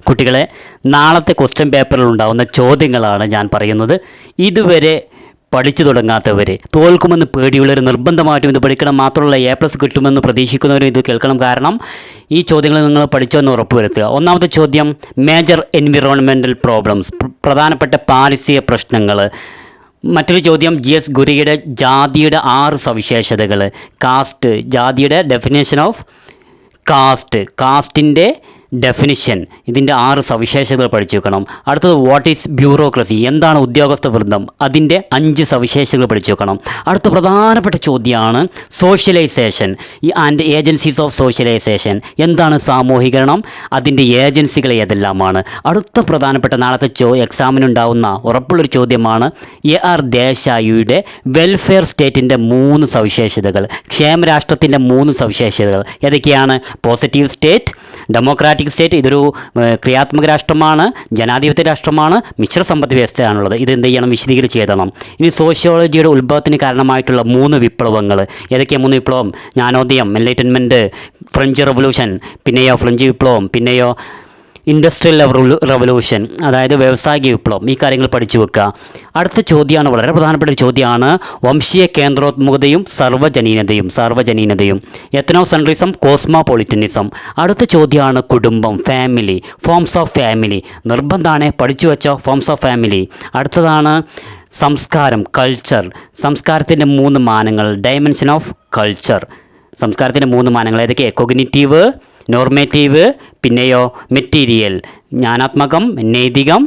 കുട്ടികളെ, നാളത്തെ ക്വസ്റ്റ്യൻ പേപ്പറിൽ ഉണ്ടാകുന്ന ചോദ്യങ്ങളാണ് ഞാൻ പറയുന്നത്. ഇതുവരെ പഠിച്ചു തുടങ്ങാത്തവർ, തോൽക്കുമെന്ന് പേടിയുള്ളവർ നിർബന്ധമായിട്ടും ഇത് പഠിക്കണം. മാത്രമല്ല A+ കിട്ടുമെന്ന് പ്രതീക്ഷിക്കുന്നവരും ഇത് കേൾക്കണം. കാരണം ഈ ചോദ്യങ്ങൾ നിങ്ങൾ പഠിച്ചോന്ന് ഉറപ്പുവരുത്തുക. ഒന്നാമത്തെ ചോദ്യം, മേജർ എൻവിറോൺമെൻറ്റൽ പ്രോബ്ലംസ്, പ്രധാനപ്പെട്ട പാരിസ്ഥിതിക പ്രശ്നങ്ങൾ. മറ്റൊരു ചോദ്യം, GS ഗുരിയുടെ ജാതിയുടെ 6 സവിശേഷതകൾ. കാസ്റ്റ്, ജാതിയുടെ ഡെഫിനേഷൻ ഓഫ് കാസ്റ്റിൻ്റെ ഡെഫിനിഷൻ, ഇതിൻ്റെ 6 സവിശേഷതകൾ പഠിച്ചു വെക്കണം. അടുത്തത്, വാട്ട് ഈസ് ബ്യൂറോക്രസി, എന്താണ് ഉദ്യോഗസ്ഥ വൃന്ദം, അതിൻ്റെ 5 സവിശേഷതകൾ പഠിച്ചു വെക്കണം. അടുത്ത പ്രധാനപ്പെട്ട ചോദ്യമാണ് socialisation and agencies of socialisation, എന്താണ് സാമൂഹികരണം, അതിൻ്റെ ഏജൻസികൾ ഏതെല്ലാമാണ്. അടുത്ത പ്രധാനപ്പെട്ട നാളത്തെ എക്സാമിനുണ്ടാവുന്ന ഉറപ്പുള്ളൊരു ചോദ്യമാണ് AR ദേശായിയുടെ വെൽഫെയർ സ്റ്റേറ്റിൻ്റെ 3 സവിശേഷതകൾ, ക്ഷേമരാഷ്ട്രത്തിൻ്റെ 3 സവിശേഷതകൾ ഏതൊക്കെയാണ്? പോസിറ്റീവ് സ്റ്റേറ്റ്, ഡെമോക്രാറ്റിക് സ്റ്റേറ്റ്, ഇതൊരു ക്രിയാത്മക രാഷ്ട്രമാണ്, ജനാധിപത്യ രാഷ്ട്രമാണ്, മിശ്ര സമ്പദ് വ്യവസ്ഥയാണുള്ളത്. ഇത് എന്ത് ചെയ്യണം? വിശദീകരിച്ച് എഴുതണം. ഇനി സോഷ്യോളജിയുടെ ഉത്ഭവത്തിന് കാരണമായിട്ടുള്ള 3 വിപ്ലവങ്ങൾ ഏതൊക്കെയാണ്? 3 വിപ്ലവം: ജ്ഞാനോദയം, എൻലൈറ്റൻമെൻറ്റ്, ഫ്രഞ്ച് റവല്യൂഷൻ, പിന്നെയോ ഫ്രഞ്ച് വിപ്ലവം, പിന്നെയോ ഇൻഡസ്ട്രിയൽ റവല്യൂഷൻ, അതായത് വ്യാവസായിക വിപ്ലവം. ഈ കാര്യങ്ങൾ പഠിച്ചു വെക്കുക. അടുത്ത ചോദ്യമാണ്, വളരെ പ്രധാനപ്പെട്ട ഒരു ചോദ്യമാണ്, വംശീയ കേന്ദ്രോത്മുഖതയും സാർവജനീനതയും, എത്നോസെൻട്രിസം, കോസ്മോപൊളിറ്റനിസം. അടുത്ത ചോദ്യമാണ് കുടുംബം, ഫാമിലി, ഫോംസ് ഓഫ് ഫാമിലി. നിർബന്ധമാണ്, പഠിച്ചു വെച്ചോ ഫോംസ് ഓഫ് ഫാമിലി. അടുത്തതാണ് സംസ്കാരം, കൾച്ചർ, സംസ്കാരത്തിൻ്റെ 3 മാനങ്ങൾ, ഡയമെൻഷൻ ഓഫ് കൾച്ചർ. സംസ്കാരത്തിൻ്റെ 3 മാനങ്ങൾ ഏതൊക്കെ? കൊഗ്നിറ്റീവ്, നോർമേറ്റീവ്, പിന്നെയോ മെറ്റീരിയൽ, ജ്ഞാനാത്മകം, നൈതികം,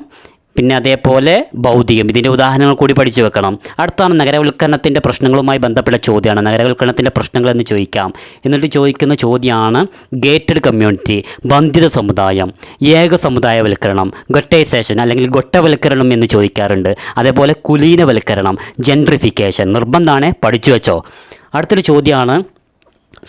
പിന്നെ അതേപോലെ ഭൗതികം. ഇതിൻ്റെ ഉദാഹരണങ്ങൾ കൂടി പഠിച്ചു വെക്കണം. അടുത്താണ് നഗരവൽക്കരണത്തിൻ്റെ പ്രശ്നങ്ങളുമായി ബന്ധപ്പെട്ട ചോദ്യമാണ്. നഗരവൽക്കരണത്തിൻ്റെ പ്രശ്നങ്ങൾ എന്ന് ചോദിക്കാം. എന്നിട്ട് ചോദിക്കുന്ന ചോദ്യമാണ് ഗേറ്റഡ് കമ്മ്യൂണിറ്റി, ബന്ധിത സമുദായം, ഏക സമുദായവൽക്കരണം, ഗൊട്ടൈസേഷൻ അല്ലെങ്കിൽ ഗൊട്ടവൽക്കരണം എന്ന് ചോദിക്കാറുണ്ട്. അതേപോലെ കുലീനവൽക്കരണം, ജെൻട്രിഫിക്കേഷൻ. നിർബന്ധമാണ്, പഠിച്ചു വെച്ചോ. അടുത്തൊരു ചോദ്യമാണ്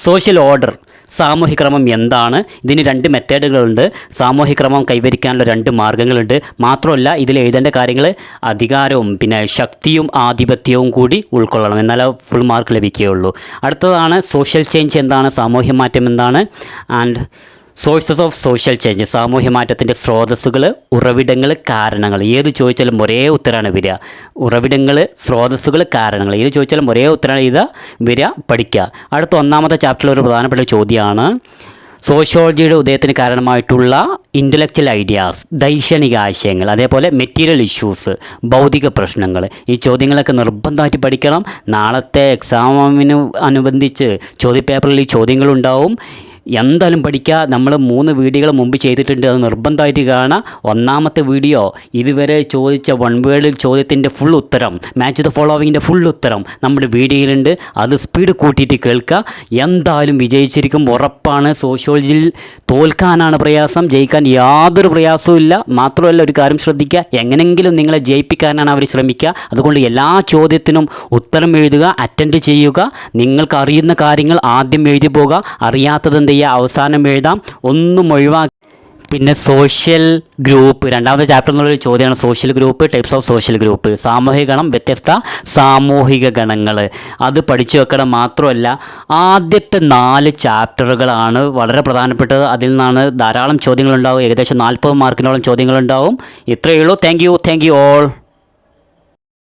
സോഷ്യൽ ഓർഡർ, സാമൂഹികക്രമം എന്താണ്? ഇതിന് 2 മെത്തേഡുകളുണ്ട്. സാമൂഹികക്രമം കൈവരിക്കാനുള്ള 2 മാർഗ്ഗങ്ങളുണ്ട്. മാത്രമല്ല ഇതിൽ എഴുതേണ്ട കാര്യങ്ങൾ അധികാരവും പിന്നെ ശക്തിയും ആധിപത്യവും കൂടി ഉൾക്കൊള്ളണം, എന്നാലേ ഫുൾ മാർക്ക് ലഭിക്കുകയുള്ളൂ. അടുത്തതാണ് സോഷ്യൽ ചേഞ്ച് എന്താണ്, സാമൂഹ്യ മാറ്റം എന്താണ്, and sources of social change, സാമൂഹ്യ മാറ്റത്തിൻ്റെ സ്രോതസ്സുകൾ, ഉറവിടങ്ങൾ, കാരണങ്ങൾ. ഏത് ചോദിച്ചാലും ഒരേ ഉത്തരമാണ് വരിക. ഉറവിടങ്ങൾ, സ്രോതസ്സുകൾ, കാരണങ്ങൾ, ഏത് ചോദിച്ചാലും ഒരേ ഉത്തരമാണ് വരിക. പഠിക്കുക. അടുത്ത 1-ാമത്തെ ചാപ്റ്ററിൽ ഒരു പ്രധാനപ്പെട്ട ചോദ്യമാണ് സോഷ്യോളജിയുടെ ഉദയത്തിന് കാരണമായിട്ടുള്ള ഇൻ്റലക്ച്വൽ ഐഡിയാസ്, ദൈക്ഷണിക ആശയങ്ങൾ, അതേപോലെ മെറ്റീരിയൽ ഇഷ്യൂസ്, ഭൗതിക പ്രശ്നങ്ങൾ. ഈ ചോദ്യങ്ങളൊക്കെ നിർബന്ധമായിട്ട് പഠിക്കണം. നാളത്തെ എക്സാമിന് അനുബന്ധിച്ച് ചോദ്യപേപ്പറിൽ ഈ ചോദ്യങ്ങളുണ്ടാവും. എന്തായാലും പഠിക്കുക. നമ്മൾ 3 വീഡിയോകൾ മുമ്പ് ചെയ്തിട്ടുണ്ട്, അത് നിർബന്ധമായിട്ട് കാണാം. 1-ാമത്തെ വീഡിയോ ഇതുവരെ ചോദിച്ച 1 വേർഡ് ചോദ്യത്തിൻ്റെ ഫുൾ ഉത്തരം, മാച്ച് ദ ഫോളോവിങ്ങിൻ്റെ ഫുൾ ഉത്തരം നമ്മുടെ വീഡിയോയിലുണ്ട്. അത് സ്പീഡ് കൂട്ടിയിട്ട് കേൾക്കുക. എന്തായാലും വിജയിച്ചിരിക്കും, ഉറപ്പാണ്. സോഷ്യോളജിയിൽ തോൽക്കാനാണ് പ്രയാസം, ജയിക്കാൻ യാതൊരു പ്രയാസവും ഇല്ല. മാത്രമല്ല ഒരു കാര്യം ശ്രദ്ധിക്കുക, എങ്ങനെയെങ്കിലും നിങ്ങളെ ജയിപ്പിക്കാനാണ് അവർ ശ്രമിക്കുക. അതുകൊണ്ട് എല്ലാ ചോദ്യത്തിനും ഉത്തരം എഴുതുക, അറ്റൻഡ് ചെയ്യുക. നിങ്ങൾക്ക് അറിയുന്ന കാര്യങ്ങൾ ആദ്യം എഴുതി പോകുക, അറിയാത്തത് അവസാനം എഴുതാം, ഒന്നും ഒഴിവാക്കി. പിന്നെ സോഷ്യൽ ഗ്രൂപ്പ്, 2-ാമത്തെ ചാപ്റ്റർ എന്നുള്ളൊരു ചോദ്യമാണ് social group, types of social group. സാമൂഹിക ഗണം, വ്യത്യസ്ത സാമൂഹിക ഗണങ്ങൾ, അത് പഠിച്ചു വെക്കണം. മാത്രമല്ല ആദ്യത്തെ 4 ചാപ്റ്ററുകളാണ് വളരെ പ്രധാനപ്പെട്ടത്. അതിൽ നിന്നാണ് ധാരാളം ചോദ്യങ്ങളുണ്ടാവും. ഏകദേശം 40 മാർക്കിനോളം ചോദ്യങ്ങളുണ്ടാവും. ഇത്രയേ ഉള്ളൂ. Thank you all.